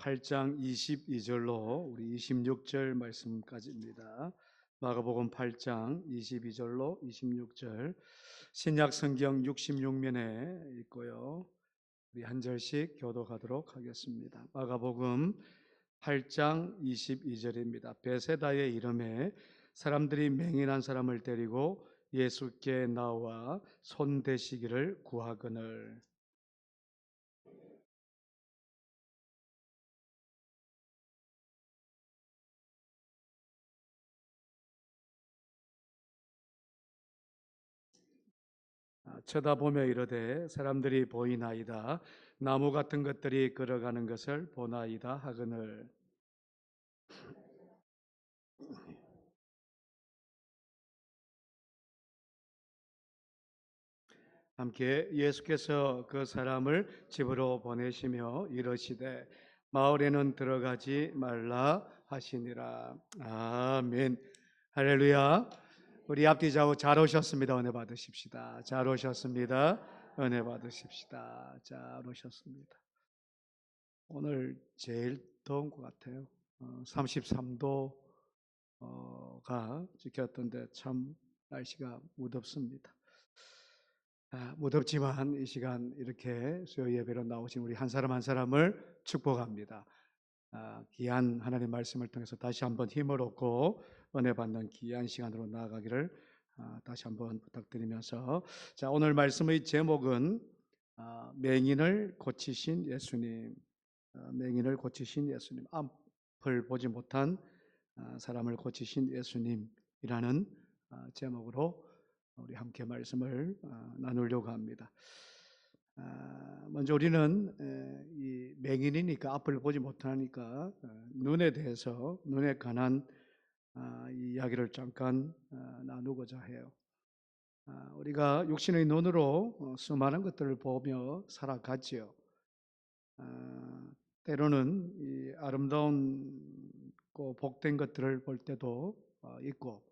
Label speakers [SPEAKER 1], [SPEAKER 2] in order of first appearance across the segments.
[SPEAKER 1] 8장 22절로 우리 26절 말씀까지입니다. 마가복음 8장 22절로 26절 신약 성경 66면에 있고요. 우리 한 절씩 교독하도록 하겠습니다. 마가복음 8장 22절입니다. 베세다의 이름에 사람들이 맹인한 사람을 데리고 예수께 나와 손대시기를 구하거늘. 쳐다보며 이르되 사람들이 보이나이다. 나무 같은 것들이 걸어가는 것을 보나이다 하거늘. 함께 예수께서 그 사람을 집으로 보내시며 이르시되 마을에는 들어가지 말라 하시니라. 아멘. 할렐루야. 우리 앞뒤 좌우 잘 오셨습니다. 은혜 받으십시다. 잘 오셨습니다. 은혜 받으십시다. 잘 오셨습니다. 오늘 제일 더운 것 같아요. 33도가 지켰던데 참 날씨가 무덥습니다. 무덥지만 이 시간 이렇게 수요 예배로 나오신 우리 한 사람 한 사람을 축복합니다. 귀한 하나님 말씀을 통해서 다시 한번 힘을 얻고 은혜 받는 귀한 시간으로 나아가기를 다시 한번 부탁드리면서, 자, 오늘 말씀의 제목은 맹인을 고치신 예수님. 맹인을 고치신 예수님, 앞을 보지 못한 사람을 고치신 예수님이라는 제목으로 우리 함께 말씀을 나누려고 합니다. 먼저 우리는 이 맹인이니까 앞을 보지 못하니까 눈에 대해서, 눈에 관한 이 이야기를 잠깐 나누고자 해요. 우리가 육신의 눈으로 수많은 것들을 보며 살아가지요. 때로는 이 아름다운 복된 것들을 볼 때도 있고,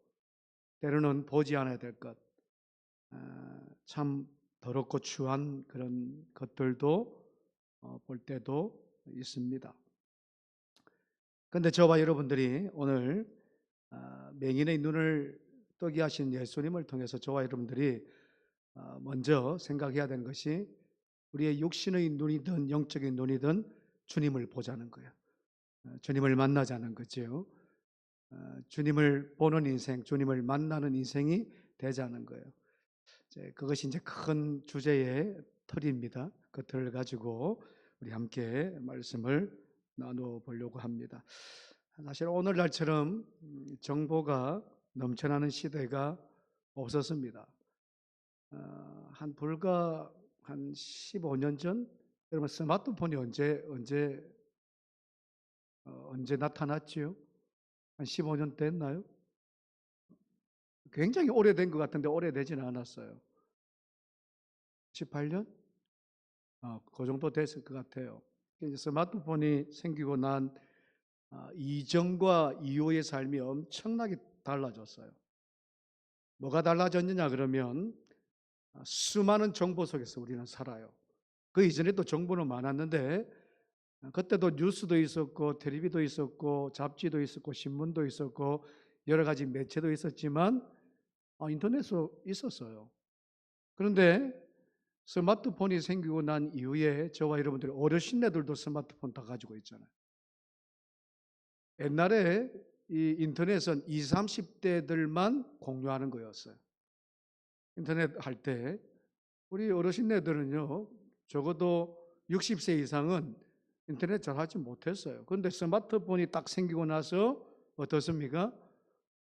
[SPEAKER 1] 때로는 보지 않아야 될 것, 참 더럽고 추한 그런 것들도 볼 때도 있습니다. 그런데 저와 여러분들이 오늘 맹인의 눈을 뜨게 하신 예수님을 통해서 저와 여러분들이 먼저 생각해야 되는 것이, 우리의 육신의 눈이든 영적인 눈이든 주님을 보자는 거예요. 주님을 만나자는 거죠. 주님을 보는 인생, 주님을 만나는 인생이 되자는 거예요. 그것이 이제 큰 주제의 틀입니다. 그 틀을 가지고 우리 함께 말씀을 나누어 보려고 합니다. 사실 오늘날처럼 정보가 넘쳐나는 시대가 없었습니다. 불과 한 15년 전, 여러분 스마트폰이 언제 나타났지요? 한 15년 됐나요? 굉장히 오래된 것 같은데 오래되지는 않았어요. 18년? 그 정도 됐을 것 같아요. 스마트폰이 생기고 난 이전과 이후의 삶이 엄청나게 달라졌어요. 뭐가 달라졌느냐 그러면 수많은 정보 속에서 우리는 살아요. 그 이전에도 정보는 많았는데 그때도 뉴스도 있었고 텔레비도 있었고 잡지도 있었고 신문도 있었고 여러 가지 매체도 있었지만 인터넷도 있었어요. 그런데 스마트폰이 생기고 난 이후에 저와 여러분들 어르신네들도 스마트폰 다 가지고 있잖아요. 옛날에 이 인터넷은 20, 30대들만 공유하는 거였어요. 인터넷 할 때 우리 어르신네들은요 적어도 60세 이상은 인터넷 잘 하지 못했어요. 그런데 스마트폰이 딱 생기고 나서 어떻습니까?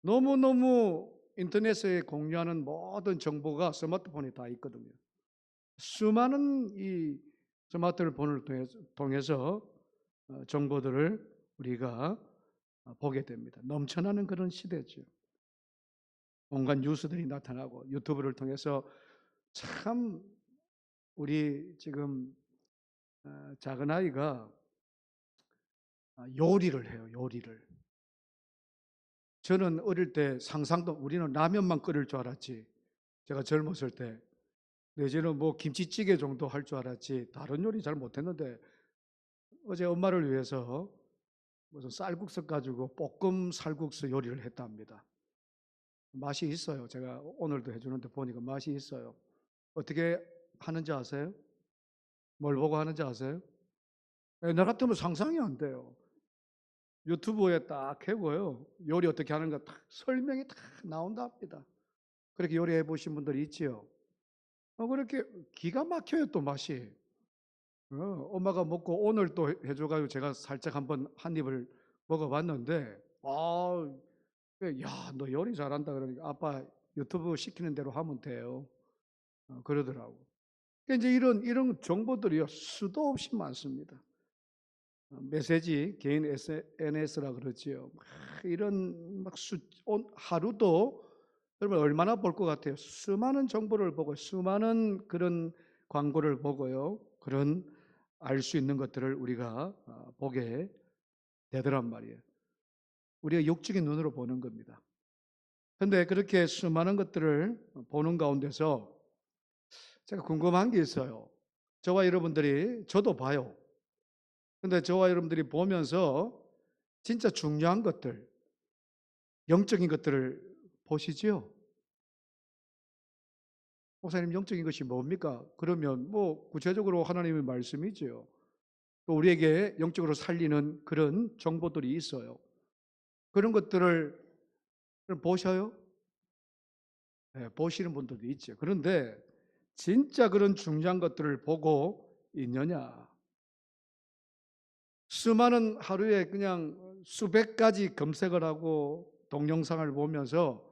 [SPEAKER 1] 너무너무 인터넷에 공유하는 모든 정보가 스마트폰에 다 있거든요. 수많은 이 스마트폰을 통해서 정보들을 우리가 보게 됩니다. 넘쳐나는 그런 시대죠. 온갖 뉴스들이 나타나고 유튜브를 통해서 참 우리 지금 작은 아이가 요리를 해요. 요리를. 저는 어릴 때 상상도, 우리는 라면만 끓일 줄 알았지. 제가 젊었을 때 내지는 뭐 김치찌개 정도 할 줄 알았지 다른 요리 잘 못했는데 어제 엄마를 위해서 무슨 쌀국수 가지고 볶음 쌀국수 요리를 했답니다. 맛이 있어요. 제가 오늘도 해주는데 보니까 맛이 있어요. 어떻게 하는지 아세요? 뭘 보고 하는지 아세요? 나 같으면 상상이 안 돼요. 유튜브에 딱 해고요. 요리 어떻게 하는가 딱 설명이 딱 나온답니다. 그렇게 요리해 보신 분들이 있지요. 그렇게 기가 막혀요, 또 맛이. 엄마가 먹고 오늘 또 해줘가지고 제가 살짝 한번 한 입을 먹어봤는데, 야, 너 요리 잘한다. 그러니까 아빠 유튜브 시키는 대로 하면 돼요. 그러더라고. 그러니까 이제 이런 정보들이요, 수도 없이 많습니다. 메시지, 개인 SNS라 그러지요. 이런 하루도 여러분 얼마나 볼 것 같아요? 수많은 정보를 보고 수많은 그런 광고를 보고요. 그런 알 수 있는 것들을 우리가 보게 되더란 말이에요. 우리가 육적인 눈으로 보는 겁니다. 그런데 그렇게 수많은 것들을 보는 가운데서 제가 궁금한 게 있어요. 저와 여러분들이, 저도 봐요. 근데 저와 여러분들이 보면서 진짜 중요한 것들, 영적인 것들을 보시지요? 목사님, 영적인 것이 뭡니까? 그러면 뭐 구체적으로 하나님의 말씀이지요. 또 우리에게 영적으로 살리는 그런 정보들이 있어요. 그런 것들을 보셔요? 네, 보시는 분들도 있죠. 그런데 진짜 그런 중요한 것들을 보고 있느냐? 수많은 하루에 그냥 수백 가지 검색을 하고 동영상을 보면서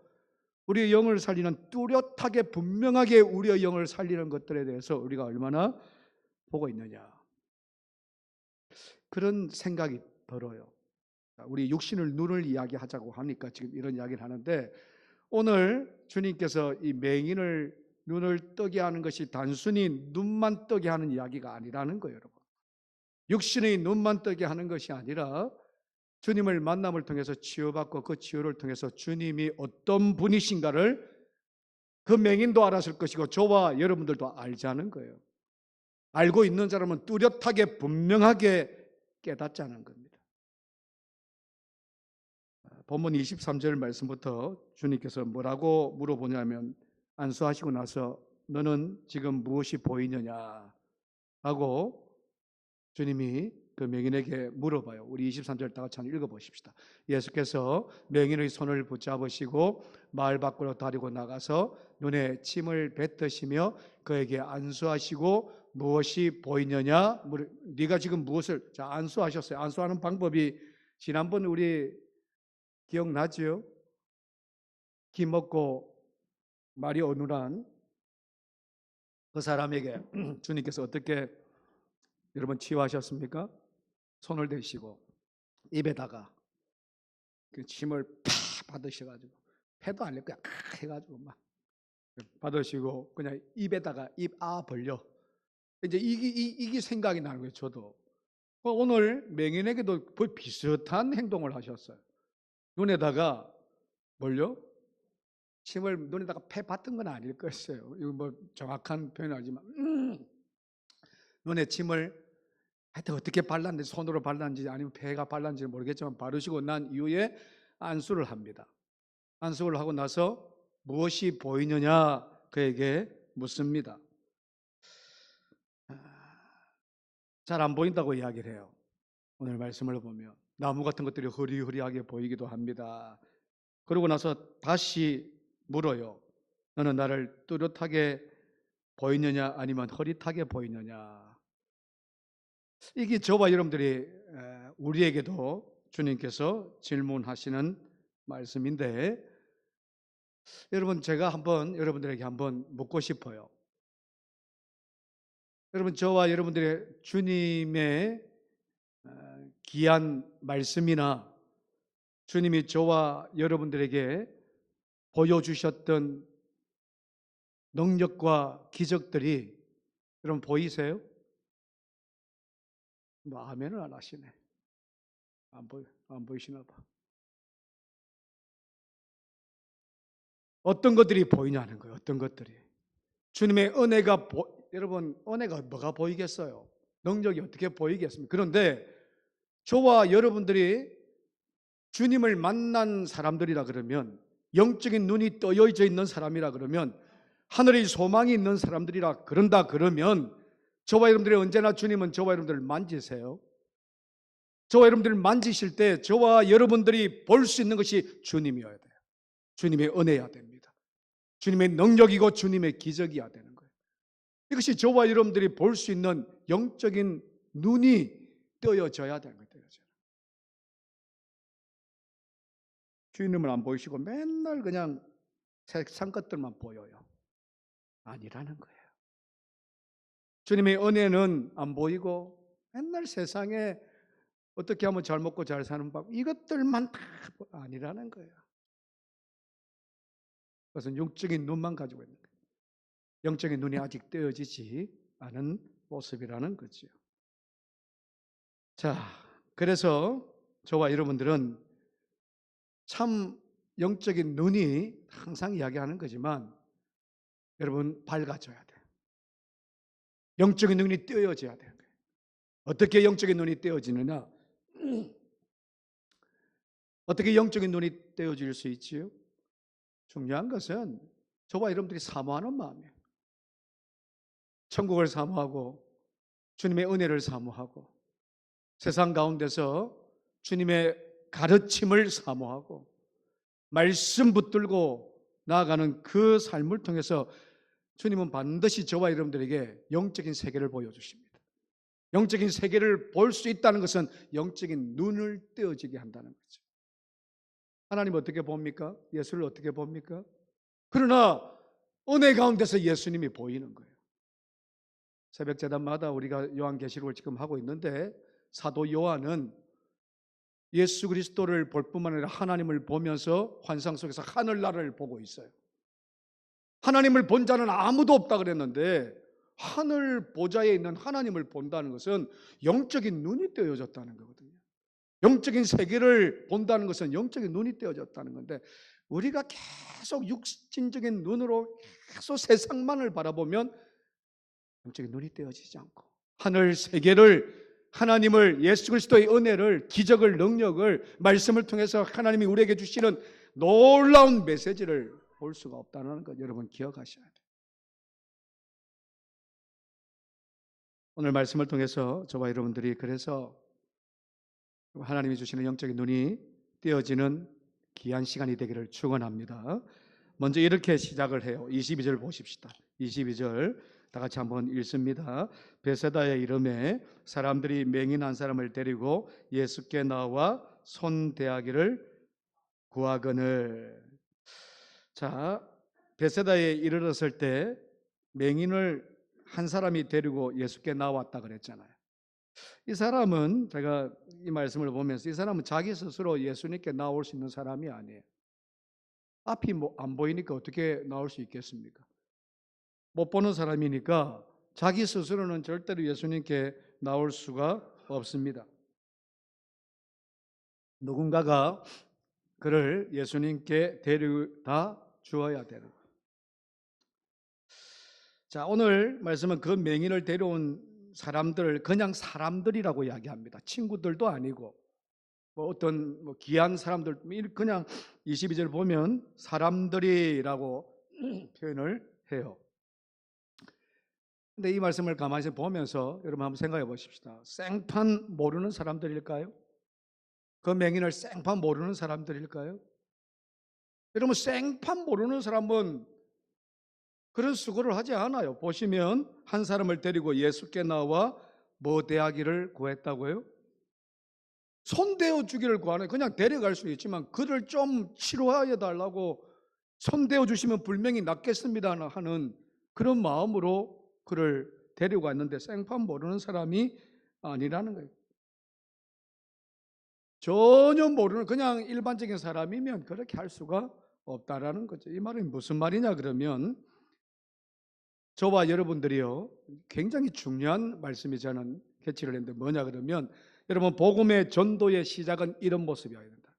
[SPEAKER 1] 우리의 영을 살리는, 뚜렷하게 분명하게 우리의 영을 살리는 것들에 대해서 우리가 얼마나 보고 있느냐, 그런 생각이 들어요. 우리 육신을, 눈을 이야기하자고 하니까 지금 이런 이야기를 하는데, 오늘 주님께서 이 맹인을 눈을 뜨게 하는 것이 단순히 눈만 뜨게 하는 이야기가 아니라는 거예요, 여러분. 육신의 눈만 뜨게 하는 것이 아니라 주님을 만남을 통해서 치유받고 그 치유를 통해서 주님이 어떤 분이신가를 그 맹인도 알았을 것이고 저와 여러분들도 알자는 거예요. 알고 있는 사람은 뚜렷하게 분명하게 깨닫자는 겁니다. 본문 23절 말씀부터 주님께서 뭐라고 물어보냐면, 안수하시고 나서 너는 지금 무엇이 보이느냐 하고 주님이 그 맹인에게 물어봐요. 우리 23절 다 같이 한번 읽어보십시다. 예수께서 맹인의 손을 붙잡으시고 마을 밖으로 다리고 나가서 눈에 침을 뱉으시며 그에게 안수하시고 무엇이 보이느냐? 네가 지금 무엇을, 자, 안수하셨어요. 안수하는 방법이 지난번 우리 기억나죠? 기 먹고 말이 어눌한 그 사람에게 주님께서 어떻게 여러분 치유하셨습니까? 손을 대시고 입에다가 그 침을 팍 받으셔가지고, 패도 안 낼 거야 해가지고 막 받으시고 그냥 입에다가 입 벌려. 이제 이게 생각이 나는 거예요. 저도 오늘 맹인에게도 비슷한 행동을 하셨어요. 눈에다가 뭘요? 침을 눈에다가 패 받은 건 아닐 것이에요. 이거 뭐 정확한 표현은 아니지만 눈에 침을 하여튼 어떻게 발랐는지, 손으로 발랐는지 아니면 폐가 발랐는지 모르겠지만 바르시고 난 이후에 안수를 합니다. 안수를 하고 나서 무엇이 보이느냐 그에게 묻습니다. 잘 안 보인다고 이야기를 해요. 오늘 말씀을 보면 나무 같은 것들이 흐리흐리하게 보이기도 합니다. 그러고 나서 다시 물어요. 너는 나를 뚜렷하게 보이느냐 아니면 흐릿하게 보이느냐? 이게 저와 여러분들이 우리에게도 주님께서 질문하시는 말씀인데, 여러분 제가 한번 여러분들에게 한번 묻고 싶어요. 여러분 저와 여러분들의 주님의 귀한 말씀이나 주님이 저와 여러분들에게 보여주셨던 능력과 기적들이 여러분 보이세요? 뭐 아멘을 안 하시네. 안 보이시나 봐. 어떤 것들이 보이냐는 거예요. 어떤 것들이. 주님의 은혜가 여러분 은혜가 뭐가 보이겠어요? 능력이 어떻게 보이겠습니까? 그런데 저와 여러분들이 주님을 만난 사람들이라 그러면, 영적인 눈이 떠여져 있는 사람이라 그러면, 하늘의 소망이 있는 사람들이라 그런다 그러면, 저와 여러분들이 언제나 주님은 저와 여러분들을 만지세요. 저와 여러분들을 만지실 때 저와 여러분들이 볼 수 있는 것이 주님이어야 돼요. 주님의 은혜여야 됩니다. 주님의 능력이고 주님의 기적이어야 되는 거예요. 이것이 저와 여러분들이 볼 수 있는 영적인 눈이 뜨여져야 되는 거예요. 주님을 안 보이시고 맨날 그냥 세상 것들만 보여요. 아니라는 거예요. 주님의 은혜는 안 보이고 맨날 세상에 어떻게 하면 잘 먹고 잘 사는 법, 이것들만 다 아니라는 거예요. 그것은 영적인 눈만 가지고 있는 거예요. 영적인 눈이 아직 떼어지지 않은 모습이라는 거죠. 자, 그래서 저와 여러분들은 참 영적인 눈이 항상 이야기하는 거지만, 여러분 밝아져야 돼요. 영적인 눈이 떼어져야 돼요. 어떻게 영적인 눈이 떼어지느냐? 어떻게 영적인 눈이 떼어질 수 있지요? 중요한 것은 저와 여러분들이 사모하는 마음이에요. 천국을 사모하고 주님의 은혜를 사모하고 세상 가운데서 주님의 가르침을 사모하고 말씀 붙들고 나아가는 그 삶을 통해서 주님은 반드시 저와 여러분들에게 영적인 세계를 보여주십니다. 영적인 세계를 볼 수 있다는 것은 영적인 눈을 떼어지게 한다는 거죠. 하나님 어떻게 봅니까? 예수를 어떻게 봅니까? 그러나 은혜 가운데서 예수님이 보이는 거예요. 새벽 제단마다 우리가 요한계시록을 지금 하고 있는데, 사도 요한은 예수 그리스도를 볼 뿐만 아니라 하나님을 보면서 환상 속에서 하늘나라를 보고 있어요. 하나님을 본 자는 아무도 없다 그랬는데, 하늘 보좌에 있는 하나님을 본다는 것은 영적인 눈이 떼어졌다는 거거든요. 영적인 세계를 본다는 것은 영적인 눈이 떼어졌다는 건데, 우리가 계속 육신적인 눈으로 계속 세상만을 바라보면 영적인 눈이 떼어지지 않고 하늘 세계를, 하나님을, 예수 그리스도의 은혜를, 기적을, 능력을, 말씀을 통해서 하나님이 우리에게 주시는 놀라운 메시지를 볼 수가 없다는 것 여러분 기억하셔야 돼요. 오늘 말씀을 통해서 저와 여러분들이 그래서 하나님이 주시는 영적인 눈이 띄어지는 귀한 시간이 되기를 축원합니다. 먼저 이렇게 시작을 해요. 22절 보십시다. 22절 다 같이 한번 읽습니다. 베세다의 이름에 사람들이 맹인 한 사람을 데리고 예수께 나와 손대하기를 구하거늘. 자, 베세다에 이르렀을 때 맹인을 한 사람이 데리고 예수께 나왔다 그랬잖아요. 이 사람은, 제가 이 말씀을 보면서, 이 사람은 자기 스스로 예수님께 나올 수 있는 사람이 아니에요. 앞이 안 보이니까 어떻게 나올 수 있겠습니까? 못 보는 사람이니까 자기 스스로는 절대로 예수님께 나올 수가 없습니다. 누군가가 그를 예수님께 데려다 주어야 되는 거예요. 자, 오늘 말씀은 그 맹인을 데려온 사람들을 그냥 사람들이라고 이야기합니다. 친구들도 아니고 어떤 귀한 사람들, 그냥 22절 보면 사람들이라고 표현을 해요. 근데 이 말씀을 가만히 보면서 여러분 한번 생각해 보십시다. 생판 모르는 사람들일까요? 그 맹인을 생판 모르는 사람들일까요? 여러분, 생판 모르는 사람은 그런 수고를 하지 않아요. 보시면 한 사람을 데리고 예수께 나와 뭐 대하기를 구했다고요? 손대어 주기를 구하는, 그냥 데려갈 수 있지만 그를 좀 치료하여 달라고, 손대어 주시면 분명히 낫겠습니다 하는 그런 마음으로 그를 데리고 왔는데, 생판 모르는 사람이 아니라는 거예요. 전혀 모르는 그냥 일반적인 사람이면 그렇게 할 수가 없다라는 거죠. 이 말은 무슨 말이냐 그러면, 저와 여러분들이요, 굉장히 중요한 말씀이 저는 캐치를 했는데, 뭐냐 그러면, 여러분, 복음의 전도의 시작은 이런 모습이어야 된다.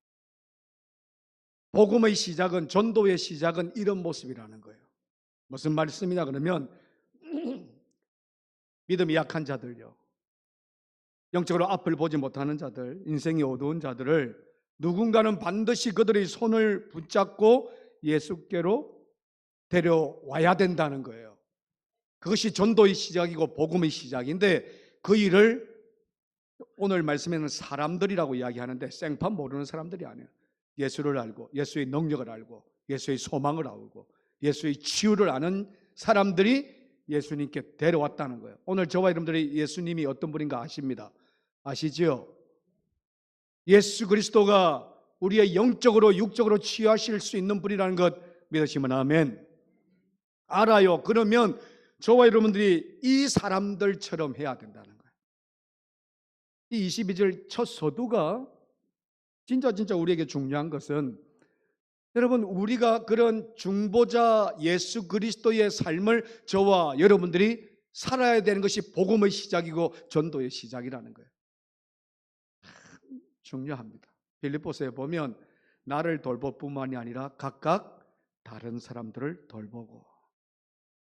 [SPEAKER 1] 복음의 시작은, 전도의 시작은 이런 모습이라는 거예요. 무슨 말씀이냐 그러면 믿음이 약한 자들요, 영적으로 앞을 보지 못하는 자들, 인생이 어두운 자들을 누군가는 반드시 그들의 손을 붙잡고 예수께로 데려와야 된다는 거예요. 그것이 전도의 시작이고 복음의 시작인데, 그 일을 오늘 말씀에는 사람들이라고 이야기하는데 생판 모르는 사람들이 아니에요. 예수를 알고 예수의 능력을 알고 예수의 소망을 알고 예수의 치유를 아는 사람들이 예수님께 데려왔다는 거예요. 오늘 저와 여러분들이 예수님이 어떤 분인가 아십니다. 아시지요? 예수 그리스도가 우리의 영적으로 육적으로 치유하실 수 있는 분이라는 것 믿으시면 아멘. 알아요. 그러면 저와 여러분들이 이 사람들처럼 해야 된다는 거예요. 이 22절 첫 서두가 진짜 우리에게 중요한 것은, 여러분, 우리가 그런 중보자 예수 그리스도의 삶을 저와 여러분들이 살아야 되는 것이 복음의 시작이고 전도의 시작이라는 거예요. 중요합니다. 빌립보서에 보면 나를 돌볼 뿐만이 아니라 각각 다른 사람들을 돌보고,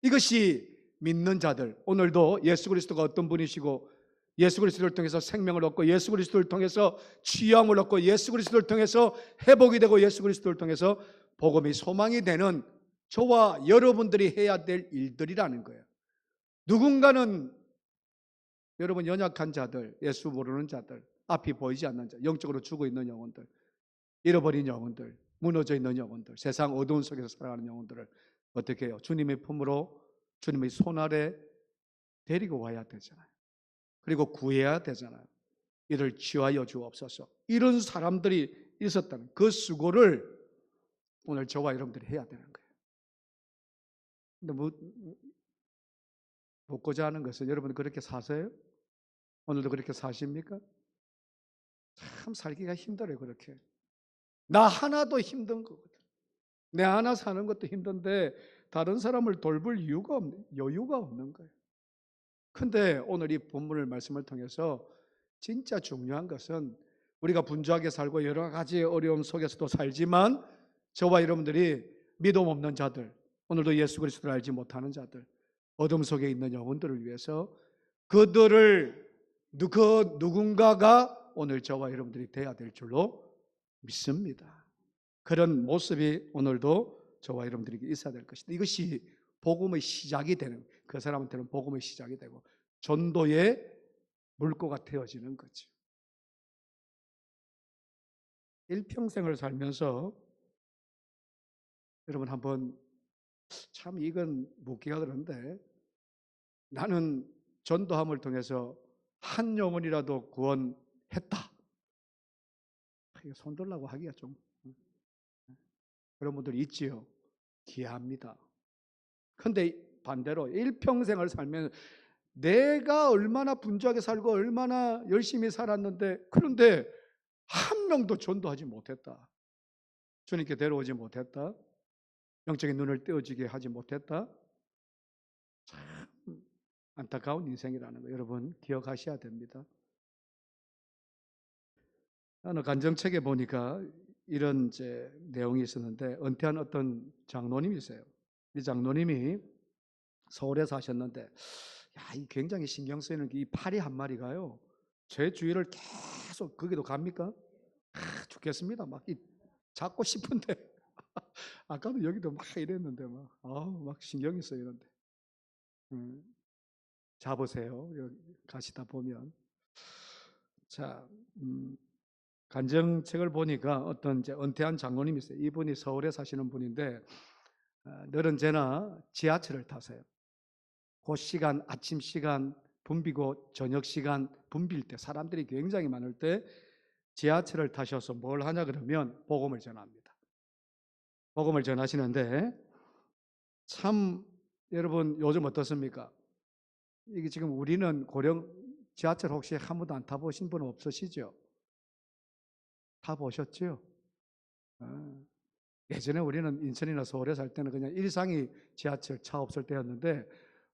[SPEAKER 1] 이것이 믿는 자들, 오늘도 예수 그리스도가 어떤 분이시고 예수 그리스도를 통해서 생명을 얻고 예수 그리스도를 통해서 취함을 얻고 예수 그리스도를 통해서 회복이 되고 예수 그리스도를 통해서 복음이 소망이 되는 저와 여러분들이 해야 될 일들이라는 거예요. 누군가는 여러분 연약한 자들, 예수 모르는 자들, 앞이 보이지 않는 자, 영적으로 죽어 있는 영혼들, 잃어버린 영혼들, 무너져 있는 영혼들, 세상 어두운 속에서 살아가는 영혼들을 어떻게 해요? 주님의 품으로, 주님의 손 아래 데리고 와야 되잖아요. 그리고 구해야 되잖아요. 이를 치유하여 주옵소서. 이런 사람들이 있었다는 그 수고를 오늘 저와 여러분들이 해야 되는 거예요. 근데 묻고자 하는 것은, 여러분 그렇게 사세요? 오늘도 그렇게 사십니까? 참 살기가 힘들어요. 그렇게 나 하나도 힘든 거거든. 내 하나 사는 것도 힘든데 다른 사람을 돌볼 여유가 없는 거예요. 근데 오늘 이 본문을 말씀을 통해서 진짜 중요한 것은, 우리가 분주하게 살고 여러 가지 어려움 속에서도 살지만 저와 여러분들이 믿음 없는 자들, 오늘도 예수 그리스도를 알지 못하는 자들, 어둠 속에 있는 영혼들을 위해서 그들을 그 누군가가 오늘 저와 여러분들이 돼야 될 줄로 믿습니다. 그런 모습이 오늘도 저와 여러분들에게 있어야 될 것이다. 이것이 복음의 시작이 되는, 그 사람한테는 복음의 시작이 되고 전도의 물꼬가 되어지는 거죠. 일평생을 살면서 여러분 한번, 참 이건 묻기가 그런데, 나는 전도함을 통해서 한 영혼이라도 구원했다, 이거 손들라고 하기가 좀 그런 분들이 있지요. 귀합니다. 근데 반대로 일평생을 살면 내가 얼마나 분주하게 살고 얼마나 열심히 살았는데, 그런데 한 명도 전도하지 못했다, 주님께 데려오지 못했다, 영적인 눈을 떼어지게 하지 못했다, 참 안타까운 인생이라는 거 여러분 기억하셔야 됩니다. 어느 간정책에 보니까 이런 내용이 있었는데, 은퇴한 어떤 장로님이세요. 이 장로님이 서울에 사셨는데, 이 굉장히 신경 쓰이는 게, 이 파리 한 마리가요, 제 주위를 계속, 거기도 갑니까? 죽겠습니다. 막 잡고 싶은데 아까도 여기도 막 이랬는데 막 신경이 쓰이는데, 잡으세요. 여기 가시다 보면. 자, 간정책을 보니까 어떤 은퇴한 장로님이 있어요. 이분이 서울에 사시는 분인데, 늘은 제나 지하철을 타세요. 그 시간, 아침 시간 붐비고 저녁 시간 붐빌 때, 사람들이 굉장히 많을 때 지하철을 타셔서 뭘 하냐 그러면 복음을 전합니다. 복음을 전하시는데, 참 여러분 요즘 어떻습니까? 이게 지금 우리는 고령 지하철 혹시 한 번도 안 타보신 분 없으시죠? 타보셨죠? 예전에 우리는 인천이나 서울에 살 때는 그냥 일상이 지하철 차 없을 때였는데,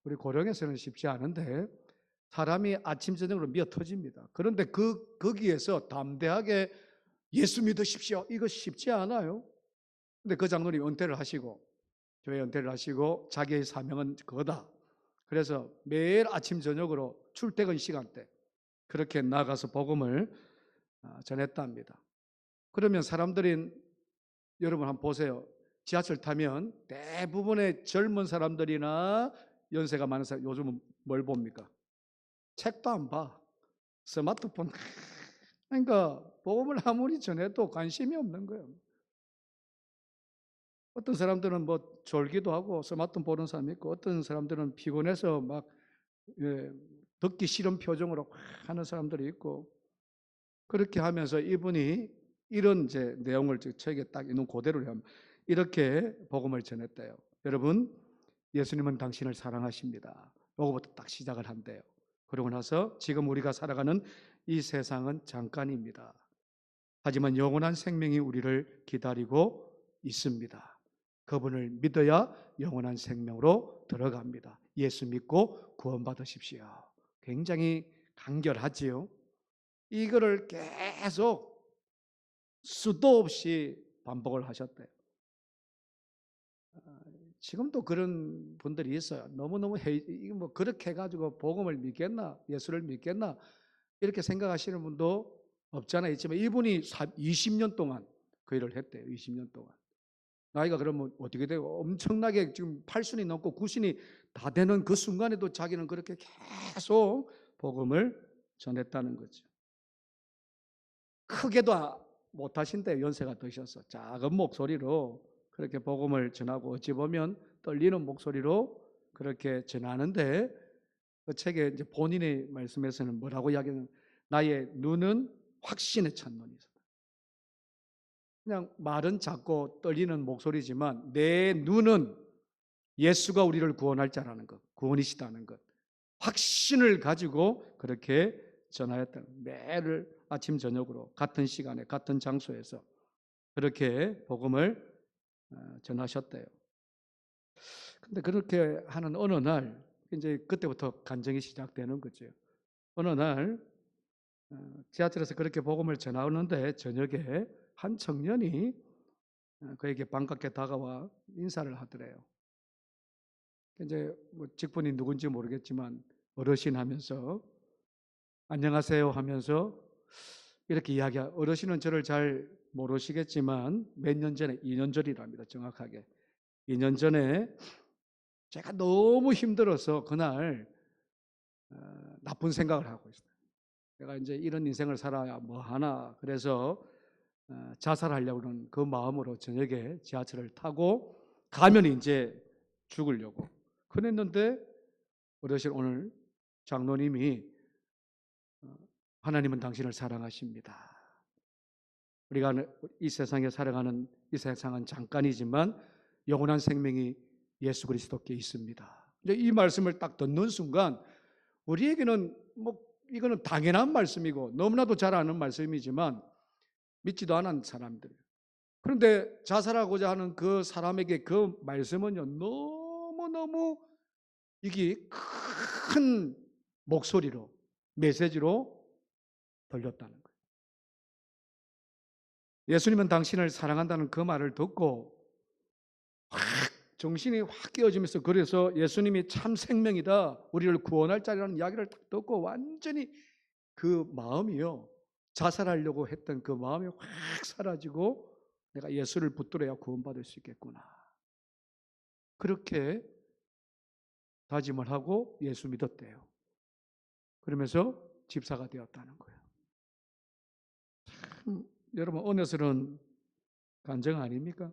[SPEAKER 1] 우리 고령에서는 쉽지 않은데 사람이 아침 저녁으로 미어 터집니다. 그런데 거기에서 담대하게 예수 믿으십시오, 이거 쉽지 않아요. 근데 그 장로님 은퇴를 하시고, 교회 은퇴를 하시고, 자기의 사명은 그거다. 그래서 매일 아침 저녁으로 출퇴근 시간대 그렇게 나가서 복음을 전했답니다. 그러면 사람들이 여러분 한번 보세요. 지하철 타면 대부분의 젊은 사람들이나 연세가 많은 사람 요즘은 뭘 봅니까? 책도 안 봐. 스마트폰. 그러니까 복음을 아무리 전해도 관심이 없는 거예요. 어떤 사람들은 뭐 졸기도 하고 스마트폰 보는 사람이 있고, 어떤 사람들은 피곤해서 막 듣기 싫은 표정으로 하는 사람들이 있고, 그렇게 하면서 이분이 이런 이제 내용을 책에 딱 있는 그대로 하면 이렇게 복음을 전했대요. 여러분, 예수님은 당신을 사랑하십니다. 요거부터 딱 시작을 한대요. 그러고 나서 지금 우리가 살아가는 이 세상은 잠깐입니다. 하지만 영원한 생명이 우리를 기다리고 있습니다. 그분을 믿어야 영원한 생명으로 들어갑니다. 예수 믿고 구원받으십시오. 굉장히 간결하지요. 이거를 계속 수도 없이 반복을 하셨대요. 지금도 그런 분들이 있어요. 너무너무 뭐 그렇게 해가지고 복음을 믿겠나, 예수를 믿겠나 이렇게 생각하시는 분도 없잖아 있지만, 이분이 20년 동안 그 일을 했대요. 20년 동안. 나이가 그러면 어떻게 돼요? 엄청나게 지금 8순이 넘고 9순이 다 되는 그 순간에도 자기는 그렇게 계속 복음을 전했다는 거죠. 크게도 못하신대요. 연세가 드셔서 작은 목소리로 그렇게 복음을 전하고, 어찌 보면 떨리는 목소리로 그렇게 전하는데, 그 책에 이제 본인의 말씀에서는 뭐라고 이야기하는, 나의 눈은 확신에 찬 눈이다. 그냥 말은 작고 떨리는 목소리지만 내 눈은 예수가 우리를 구원할 자라는 것, 구원이시다는 것, 확신을 가지고 그렇게 전하였다는, 매일 아침 저녁으로 같은 시간에 같은 장소에서 그렇게 복음을 전하셨대요. 근데 그렇게 하는 어느 날, 이제 그때부터 간증이 시작되는 거죠. 어느 날 지하철에서 그렇게 복음을 전하는데, 저녁에 한 청년이 그에게 반갑게 다가와 인사를 하더래요. 이제 뭐 직분이 누군지 모르겠지만 어르신 하면서 안녕하세요 하면서 이렇게 이야기하, 어르신은 저를 잘 모르시겠지만 몇 년 전에, 2년 전이랍니다. 정확하게 2년 전에 제가 너무 힘들어서 그날 나쁜 생각을 하고 있어요. 내가 이제 이런 인생을 살아야 뭐 하나, 그래서 자살하려고는 그 마음으로 저녁에 지하철을 타고 가면 이제 죽으려고 그랬는데, 어르신 오늘 장로님이 하나님은 당신을 사랑하십니다. 우리가 이 세상에 살아가는 이 세상은 잠깐이지만 영원한 생명이 예수 그리스도께 있습니다. 이제 이 말씀을 딱 듣는 순간 우리에게는 뭐 이거는 당연한 말씀이고 너무나도 잘 아는 말씀이지만 믿지도 않은 사람들, 그런데 자살하고자 하는 그 사람에게 그 말씀은요 너무너무 이게 큰 목소리로 메시지로 들렸다는 거예요. 예수님은 당신을 사랑한다는 그 말을 듣고 확 정신이 확 깨어지면서, 그래서 예수님이 참 생명이다, 우리를 구원할 자라는 이야기를 딱 듣고 완전히 그 마음이요, 자살하려고 했던 그 마음이 확 사라지고 내가 예수를 붙들어야 구원받을 수 있겠구나, 그렇게 다짐을 하고 예수 믿었대요. 그러면서 집사가 되었다는 거예요. 여러분, 은혜스러운 간증 아닙니까?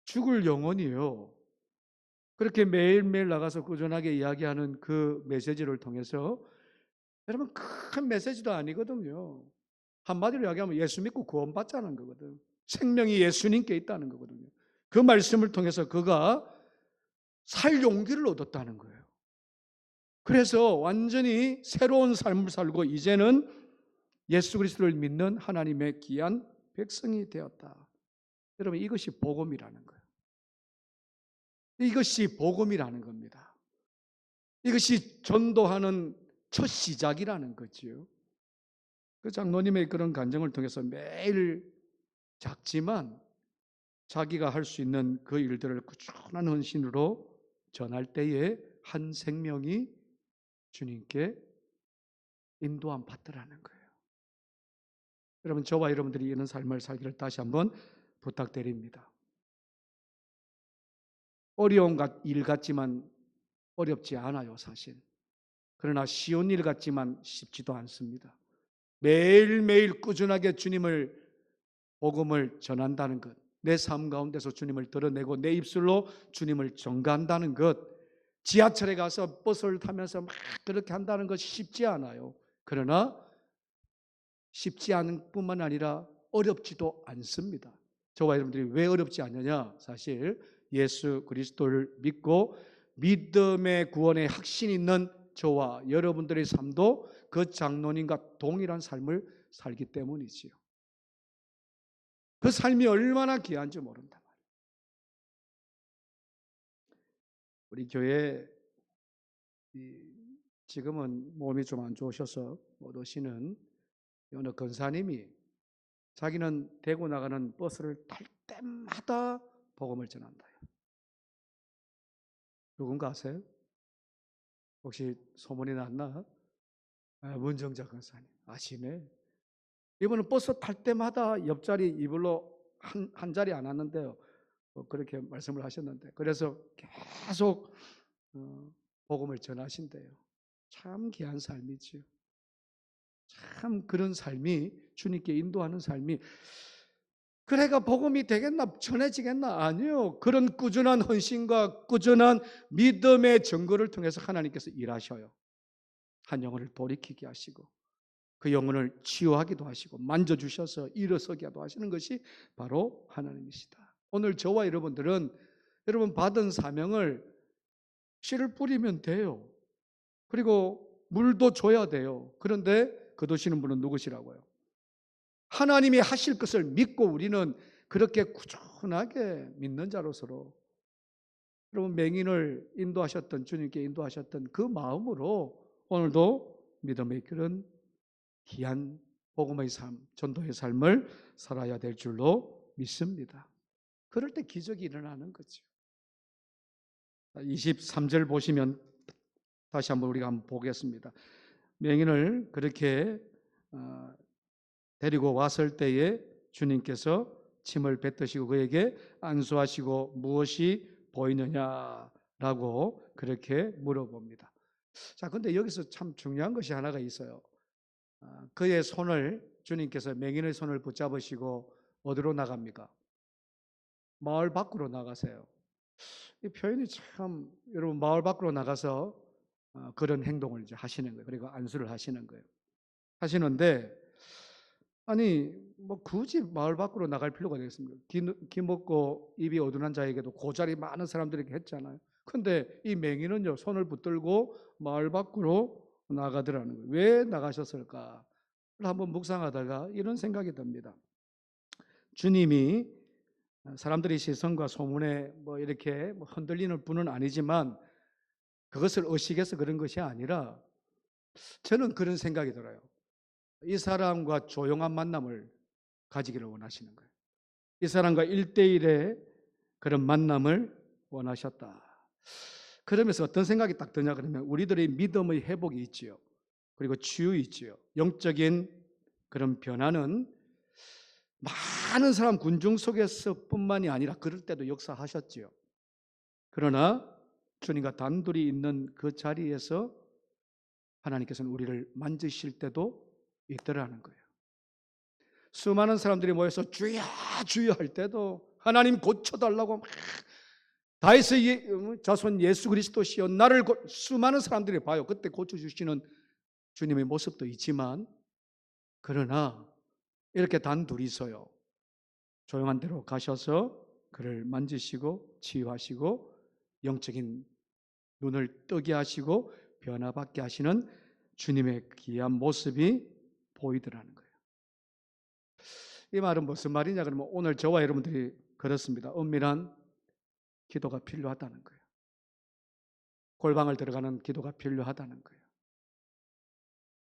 [SPEAKER 1] 죽을 영혼이요, 그렇게 매일매일 나가서 꾸준하게 이야기하는 그 메시지를 통해서, 여러분 큰 메시지도 아니거든요. 한마디로 이야기하면 예수 믿고 구원받자는 거거든. 생명이 예수님께 있다는 거거든요. 그 말씀을 통해서 그가 살 용기를 얻었다는 거예요. 그래서 완전히 새로운 삶을 살고 이제는 예수 그리스도를 믿는 하나님의 귀한 백성이 되었다. 여러분, 이것이 복음이라는 거예요. 이것이 복음이라는 겁니다. 이것이 전도하는 첫 시작이라는 거지요. 그 장로님의 그런 간증을 통해서 매일 작지만 자기가 할 수 있는 그 일들을 꾸준한 헌신으로 전할 때에 한 생명이 주님께 인도함 받더라는 거예요. 여러분, 저와 여러분들이 이런 삶을 살기를 다시 한번 부탁드립니다. 어려운 일 같지만 어렵지 않아요, 사실. 그러나 쉬운 일 같지만 쉽지도 않습니다. 매일매일 꾸준하게 주님을 복음을 전한다는 것, 내 삶 가운데서 주님을 드러내고 내 입술로 주님을 전가한다는 것, 지하철에 가서 버스를 타면서 막 그렇게 한다는 것이 쉽지 않아요. 그러나 쉽지 않은 뿐만 아니라 어렵지도 않습니다. 저와 여러분들이 왜 어렵지 않느냐? 사실 예수 그리스도를 믿고 믿음의 구원의 확신이 있는 저와 여러분들의 삶도 그 장로님과 동일한 삶을 살기 때문이지요. 그 삶이 얼마나 귀한지 모른다 말이에요. 우리 교회 지금은 몸이 좀 안 좋으셔서 못 오시는 어느 권사님이 자기는 대구 나가는 버스를 탈 때마다 복음을 전한다. 누군가 아세요? 혹시 소문이 났나? 문정자 권사님 아시네. 이분은 버스 탈 때마다 옆자리 이불로 한 자리 안 앉는데요. 그렇게 말씀을 하셨는데, 그래서 계속 복음을 전하신대요. 참 귀한 삶이지요. 참 그런 삶이, 주님께 인도하는 삶이, 그래가 복음이 되겠나, 전해지겠나? 아니요. 그런 꾸준한 헌신과 꾸준한 믿음의 증거를 통해서 하나님께서 일하셔요. 한 영혼을 돌이키게 하시고 그 영혼을 치유하기도 하시고 만져주셔서 일어서게도 하시는 것이 바로 하나님이시다. 오늘 저와 여러분들은 여러분 받은 사명을 씨를 뿌리면 돼요. 그리고 물도 줘야 돼요. 그런데 거두시는 분은 누구시라고요? 하나님이 하실 것을 믿고 우리는 그렇게 꾸준하게 믿는 자로서로 여러분 맹인을 인도하셨던, 주님께 인도하셨던 그 마음으로 오늘도 믿음의 그런 귀한 복음의 삶, 전도의 삶을 살아야 될 줄로 믿습니다. 그럴 때 기적이 일어나는 거죠. 23절 보시면 다시 한번 우리가 한번 보겠습니다. 맹인을 그렇게 데리고 왔을 때에 주님께서 침을 뱉으시고 그에게 안수하시고 무엇이 보이느냐라고 그렇게 물어봅니다. 자, 근데 여기서 참 중요한 것이 하나가 있어요. 그의 손을, 주님께서 맹인의 손을 붙잡으시고 어디로 나갑니까? 마을 밖으로 나가세요. 이 표현이 참, 여러분, 마을 밖으로 나가서 그런 행동을 이제 하시는 거예요. 그리고 안수를 하시는 거예요. 하시는데, 아니 뭐 굳이 마을 밖으로 나갈 필요가 되겠습니까? 기 먹고 입이 어둔한 자에게도 고자리 많은 사람들에게 했잖아요. 근데 이 맹인은요, 손을 붙들고 마을 밖으로 나가더라는 거예요. 왜 나가셨을까? 한번 묵상하다가 이런 생각이 듭니다. 주님이 사람들의 시선과 소문에 뭐 이렇게 흔들리는 분은 아니지만 그것을 의식해서 그런 것이 아니라 저는 그런 생각이 들어요. 이 사람과 조용한 만남을 가지기를 원하시는 거예요. 이 사람과 1대1의 그런 만남을 원하셨다. 그러면서 어떤 생각이 딱 드냐 그러면 우리들의 믿음의 회복이 있지요. 그리고 치유 있지요. 영적인 그런 변화는 많은 사람 군중 속에서뿐만이 아니라 그럴 때도 역사하셨지요. 그러나 주님과 단둘이 있는 그 자리에서 하나님께서는 우리를 만지실 때도 있더라는 거예요. 수많은 사람들이 모여서 주여 주여 할 때도 하나님 고쳐달라고 막 다윗의 자손 예수 그리스도시여 나를 수많은 사람들이 봐요. 그때 고쳐주시는 주님의 모습도 있지만 그러나 이렇게 단둘이서요 조용한 데로 가셔서 그를 만지시고 치유하시고 영적인 눈을 뜨게 하시고 변화받게 하시는 주님의 귀한 모습이 보이더라는 거예요. 이 말은 무슨 말이냐 그러면 오늘 저와 여러분들이 그렇습니다. 은밀한 기도가 필요하다는 거예요. 골방을 들어가는 기도가 필요하다는 거예요.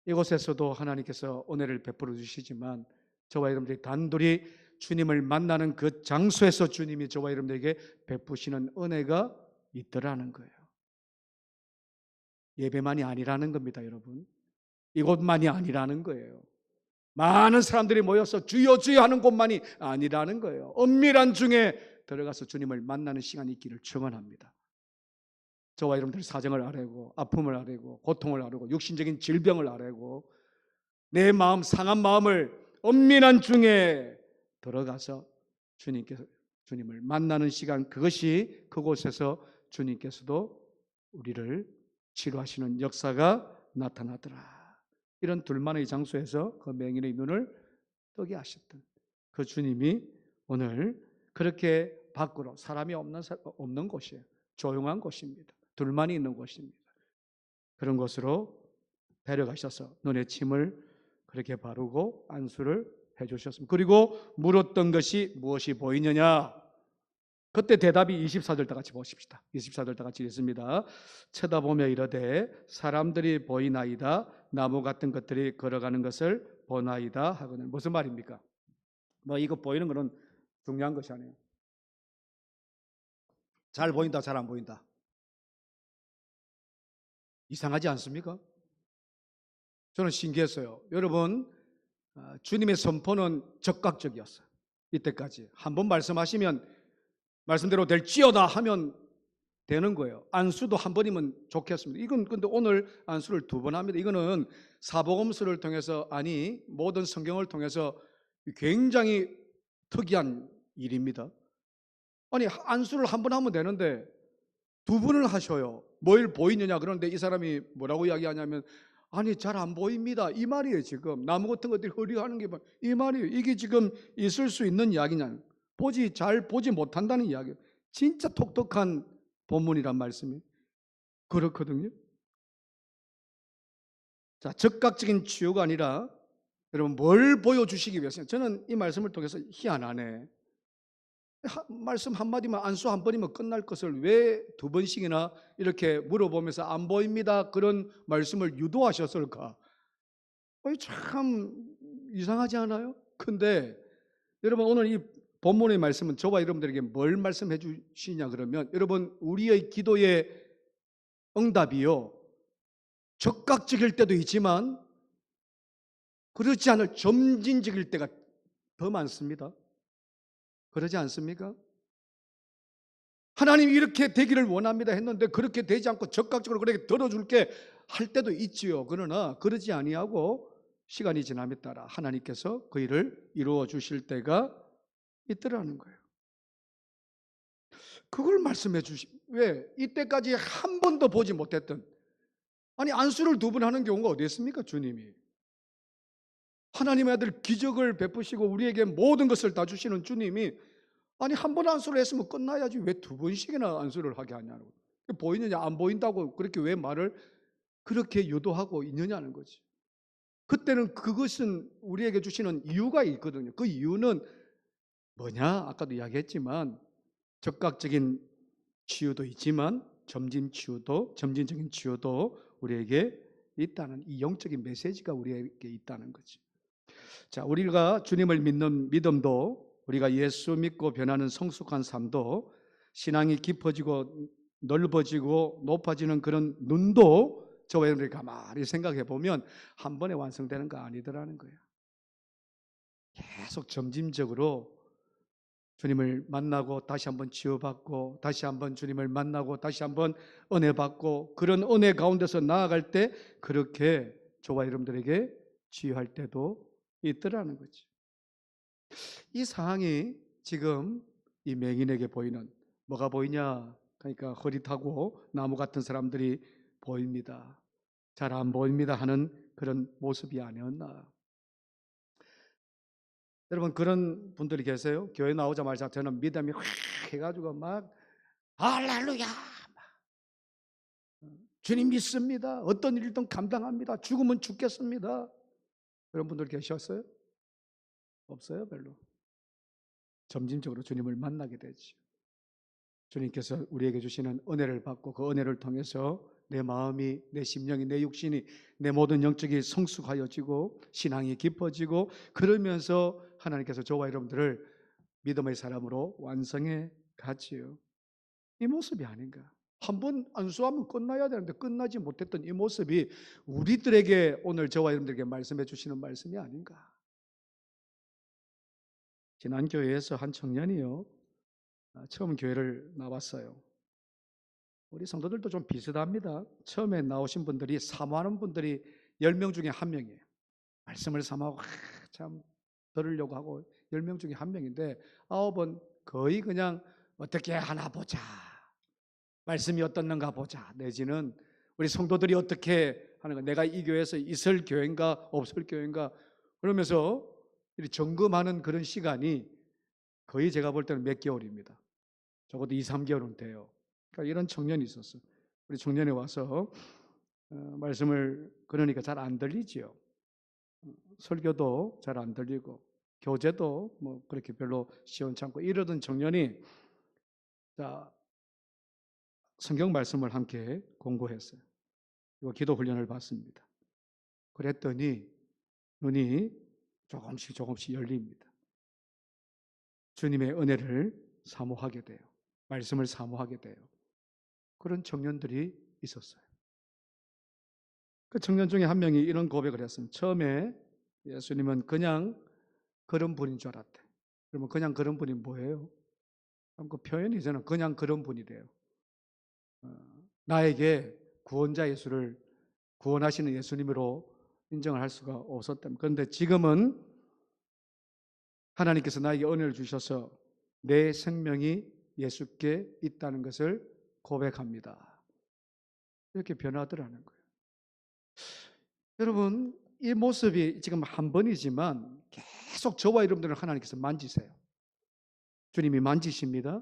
[SPEAKER 1] 이곳에서도 하나님께서 은혜를 베풀어 주시지만 저와 여러분들이 단둘이 주님을 만나는 그 장소에서 주님이 저와 여러분들에게 베푸시는 은혜가 있더라는 거예요. 예배만이 아니라는 겁니다, 여러분. 이곳만이 아니라는 거예요. 많은 사람들이 모여서 주여 주여 하는 곳만이 아니라는 거예요. 엄밀한 중에 들어가서 주님을 만나는 시간이 있기를 축원합니다. 저와 여러분들 사정을 아뢰고 아픔을 아뢰고 고통을 아뢰고 육신적인 질병을 아뢰고 내 마음 상한 마음을 엄밀한 중에 들어가서 주님을 만나는 시간, 그것이 그곳에서 주님께서도 우리를 치료하시는 역사가 나타나더라. 이런 둘만의 장소에서 그 맹인의 눈을 뜨게 하셨던 그 주님이 오늘 그렇게 밖으로 사람이 없는 곳이에요. 조용한 곳입니다. 둘만이 있는 곳입니다. 그런 곳으로 데려가셔서 눈에 침을 그렇게 바르고 안수를 해주셨습니다. 그리고 물었던 것이 무엇이 보이느냐? 그때 대답이 24절 다 같이 보십시다. 24절 다 같이 읽습니다. 쳐다보며 이르되 사람들이 보이나이다. 나무 같은 것들이 걸어가는 것을 보나이다 하거든. 무슨 말입니까? 뭐 이거 보이는 거는 중요한 것이 아니에요. 잘 보인다, 잘 안 보인다. 이상하지 않습니까? 저는 신기했어요. 여러분, 주님의 선포는 적극적이었어요. 이때까지 한 번 말씀하시면 말씀대로 될지어다 하면 되는 거예요. 안수도 한 번이면 좋겠습니다. 이건 근데 오늘 안수를 두 번 합니다. 이거는 사복음서를 통해서, 아니 모든 성경을 통해서 굉장히 특이한 일입니다. 아니 안수를 한 번 하면 되는데 두 번을 하셔요. 뭘 보이느냐 그러는데 이 사람이 뭐라고 이야기하냐면, 아니 잘 안 보입니다 이 말이에요. 지금 나무 같은 것들이 흐리하는 게 이 말이에요. 이게 지금 있을 수 있는 이야기냐, 잘 보지 못한다는 이야기예요. 진짜 독특한 본문이란 말씀이 그렇거든요. 자, 즉각적인 치유가 아니라 여러분 뭘 보여주시기 위해서, 저는 이 말씀을 통해서 희한하네, 말씀 한마디만 안수 한 번이면 끝날 것을 왜 두 번씩이나 이렇게 물어보면서 안 보입니다 그런 말씀을 유도하셨을까? 참 이상하지 않아요? 근데 여러분 오늘 이 본문의 말씀은 저와 여러분들에게 뭘 말씀해 주시냐 그러면, 여러분 우리의 기도의 응답이요, 적극적일 때도 있지만 그렇지 않을 점진적일 때가 더 많습니다. 그러지 않습니까? 하나님이 이렇게 되기를 원합니다 했는데 그렇게 되지 않고 적극적으로 그렇게 들어줄게 할 때도 있지요. 그러나 그러지 아니하고 시간이 지남에 따라 하나님께서 그 일을 이루어 주실 때가 있더라는 거예요. 그걸 말씀해 왜 이때까지 한 번도 보지 못했던, 아니 안수를 두 번 하는 경우가 어디 있습니까? 주님이 하나님의 아들 기적을 베푸시고 우리에게 모든 것을 다 주시는 주님이, 아니 한 번 안수를 했으면 끝나야지 왜 두 번씩이나 안수를 하게 하냐고, 보이느냐 안 보인다고 그렇게 왜 말을 그렇게 유도하고 있느냐는 거지. 그때는 그것은 우리에게 주시는 이유가 있거든요. 그 이유는 뭐냐? 아까도 이야기했지만 적극적인 치유도 있지만 점진적인 치유도 우리에게 있다는, 이 영적인 메시지가 우리에게 있다는 거지. 자, 우리가 주님을 믿는 믿음도, 우리가 예수 믿고 변하는 성숙한 삶도, 신앙이 깊어지고 넓어지고 높아지는 그런 눈도 저와 여러분들이 가만히 생각해 보면 한 번에 완성되는 거 아니더라는 거예요. 계속 점진적으로 주님을 만나고 다시 한번 치유받고 다시 한번 주님을 만나고 다시 한번 은혜 받고, 그런 은혜 가운데서 나아갈 때 그렇게 저와 여러분들에게 치유할 때도 있더라는 거지. 이 상황이 지금 이 맹인에게 보이는, 뭐가 보이냐? 그러니까 흐릿하고 나무 같은 사람들이 보입니다. 잘 안 보입니다 하는 그런 모습이 아니었나. 여러분 그런 분들이 계세요? 교회 나오자마자 저는 믿음이 확 해가지고 막 할렐루야, 주님 믿습니다, 어떤 일든 감당합니다, 죽으면 죽겠습니다, 그런 분들 계셨어요? 없어요. 별로. 점진적으로 주님을 만나게 되지. 주님께서 우리에게 주시는 은혜를 받고 그 은혜를 통해서 내 마음이, 내 심령이, 내 육신이, 내 모든 영적이 성숙하여지고 신앙이 깊어지고, 그러면서 하나님께서 저와 여러분들을 믿음의 사람으로 완성해 가지요. 이 모습이 아닌가. 한 번 안수하면 끝나야 되는데 끝나지 못했던 이 모습이 우리들에게 오늘 저와 여러분들에게 말씀해 주시는 말씀이 아닌가. 지난 교회에서 한 청년이요, 처음 교회를 나왔어요. 우리 성도들도 좀 비슷합니다. 처음에 나오신 분들이 사모하는 분들이 10명 중에 한 명이에요. 말씀을 사모하고 참 들으려고 하고 10명 중에 한 명인데 9은 거의 그냥 어떻게 하나 보자, 말씀이 어떻는가 보자, 내지는 우리 성도들이 어떻게 하는가, 내가 이 교회에서 있을 교회인가 없을 교회인가 그러면서 점검하는 그런 시간이 거의 제가 볼 때는 몇 개월입니다. 적어도 2, 3개월은 돼요. 그러니까 이런 청년이 있었어요. 우리 청년이 와서 말씀을 그러니까 잘 안 들리지요. 설교도 잘 안 들리고 교제도 뭐 그렇게 별로 시원찮고 이러던 청년이 자, 성경 말씀을 함께 공부했어요. 그리고 기도 훈련을 받습니다. 그랬더니 눈이 조금씩 열립니다. 주님의 은혜를 사모하게 돼요. 말씀을 사모하게 돼요. 그런 청년들이 있었어요. 그 청년 중에 한 명이 이런 고백을 했습니다. 처음에 예수님은 그냥 그런 분인 줄 알았대. 그러면 그냥 그런 분이 뭐예요? 그 표현이 저는 그냥 그런 분이래요. 나에게 구원자 예수를 구원하시는 예수님으로 인정을 할 수가 없었다. 그런데 지금은 하나님께서 나에게 은혜를 주셔서 내 생명이 예수께 있다는 것을 고백합니다. 이렇게 변하더라는 거예요. 여러분, 이 모습이 지금 한 번이지만 계속 저와 여러분들을 하나님께서 만지세요. 주님이 만지십니다.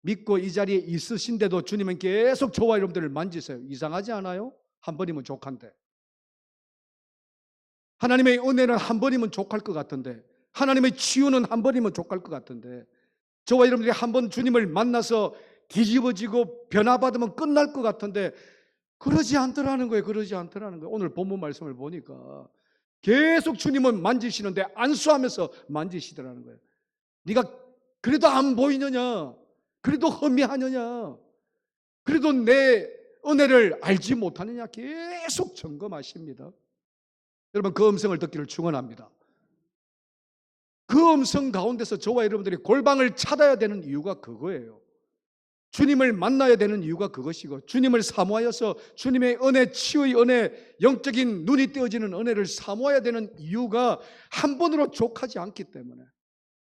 [SPEAKER 1] 믿고 이 자리에 있으신데도 주님은 계속 저와 여러분들을 만지세요. 이상하지 않아요? 한 번이면 족한데. 하나님의 은혜는 한 번이면 족할 것 같은데, 하나님의 치유는 한 번이면 족할 것 같은데, 저와 여러분들이 한 번 주님을 만나서 뒤집어지고 변화받으면 끝날 것 같은데 그러지 않더라는 거예요. 그러지 않더라는 거예요. 오늘 본문 말씀을 보니까 계속 주님은 만지시는데 안수하면서 만지시더라는 거예요. 네가 그래도 안 보이느냐? 그래도 허미하느냐? 그래도 내 은혜를 알지 못하느냐? 계속 점검하십니다. 여러분, 그 음성을 듣기를 축원합니다. 그 음성 가운데서 저와 여러분들이 골방을 찾아야 되는 이유가 그거예요. 주님을 만나야 되는 이유가 그것이고, 주님을 사모하여서 주님의 은혜, 치유의 은혜, 영적인 눈이 떼어지는 은혜를 사모해야 되는 이유가 한 번으로 족하지 않기 때문에.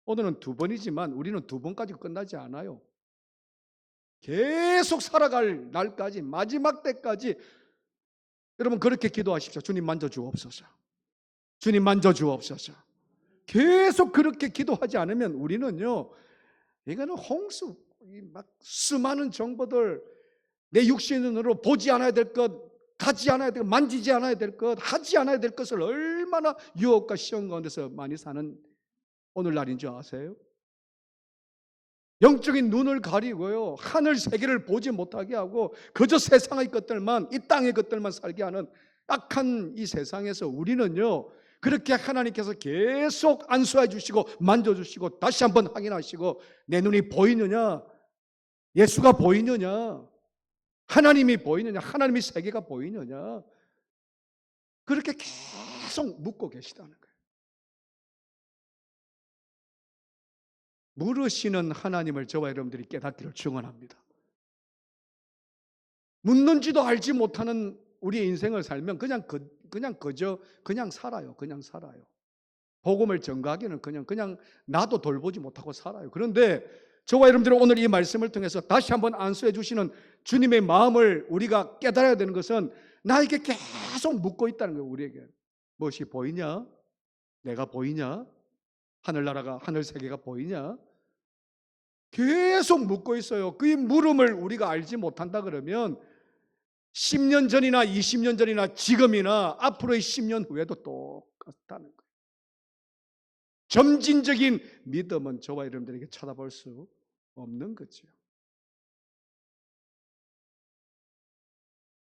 [SPEAKER 1] 오늘은 두 번이지만 우리는 두 번까지 끝나지 않아요. 계속 살아갈 날까지, 마지막 때까지 여러분 그렇게 기도하십시오. 주님 만져주옵소서. 주님 만져주옵소서. 계속 그렇게 기도하지 않으면 우리는요, 이거는 홍수, 막 수많은 정보들, 내 육신의 눈으로 보지 않아야 될 것, 가지 않아야 될 것, 만지지 않아야 될 것, 하지 않아야 될 것을 얼마나 유혹과 시험 가운데서 많이 사는 오늘날인 줄 아세요? 영적인 눈을 가리고요, 하늘 세계를 보지 못하게 하고 그저 세상의 것들만, 이 땅의 것들만 살게 하는 악한 이 세상에서 우리는요, 그렇게 하나님께서 계속 안수해 주시고 만져주시고 다시 한번 확인하시고 내 눈이 보이느냐, 예수가 보이느냐, 하나님이 보이느냐, 하나님의 세계가 보이느냐, 그렇게 계속 묻고 계시다는 거예요. 물으시는 하나님을 저와 여러분들이 깨닫기를 축원합니다. 묻는지도 알지 못하는 우리의 인생을 살면 그냥 살아요. 그냥 살아요. 복음을 전가하기는 그냥 나도 돌보지 못하고 살아요. 그런데 저와 여러분들은 오늘 이 말씀을 통해서 다시 한번 안수해 주시는 주님의 마음을 우리가 깨달아야 되는 것은 나에게 계속 묻고 있다는 거예요. 우리에게 무엇이 보이냐? 내가 보이냐? 하늘나라가, 하늘세계가 보이냐? 계속 묻고 있어요. 그 물음을 우리가 알지 못한다 그러면 10년 전이나 20년 전이나 지금이나 앞으로의 10년 후에도 똑같다는 거예요. 점진적인 믿음은 저와 여러분들에게 찾아볼 수 없는 거죠.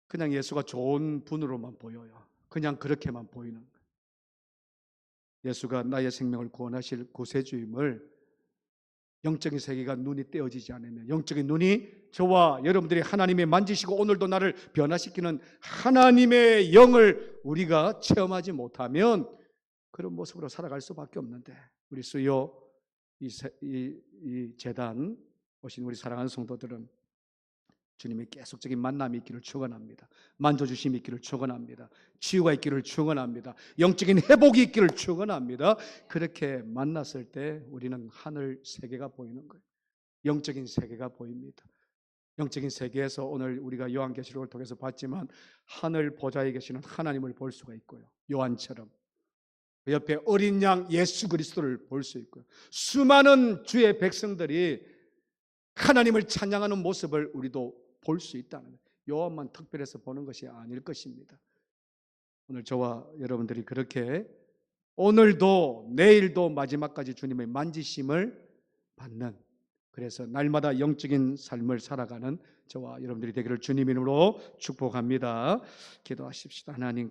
[SPEAKER 1] 그냥 예수가 좋은 분으로만 보여요. 그냥 그렇게만 보이는 거예요. 예수가 나의 생명을 구원하실 구세주임을 영적인 세계가 눈이 떼어지지 않으면, 영적인 눈이 저와 여러분들이 하나님의 만지시고 오늘도 나를 변화시키는 하나님의 영을 우리가 체험하지 못하면 그런 모습으로 살아갈 수밖에 없는데, 우리 수요 이 재단 오신 우리 사랑하는 성도들은 주님의 계속적인 만남이 있기를 축원합니다. 만져주심이 있기를 축원합니다. 치유가 있기를 축원합니다. 영적인 회복이 있기를 축원합니다. 그렇게 만났을 때 우리는 하늘 세계가 보이는 거예요. 영적인 세계가 보입니다. 영적인 세계에서 오늘 우리가 요한계시록을 통해서 봤지만 하늘 보좌에 계시는 하나님을 볼 수가 있고요. 요한처럼 그 옆에 어린 양 예수 그리스도를 볼 수 있고요. 수많은 주의 백성들이 하나님을 찬양하는 모습을 우리도 볼 수 있다는 거예요. 요한만 특별해서 보는 것이 아닐 것입니다. 오늘 저와 여러분들이 그렇게 오늘도 내일도 마지막까지 주님의 만지심을 받는, 그래서 날마다 영적인 삶을 살아가는 저와 여러분들이 되기를 주님 이름으로 축복합니다. 기도하십시다. 하나님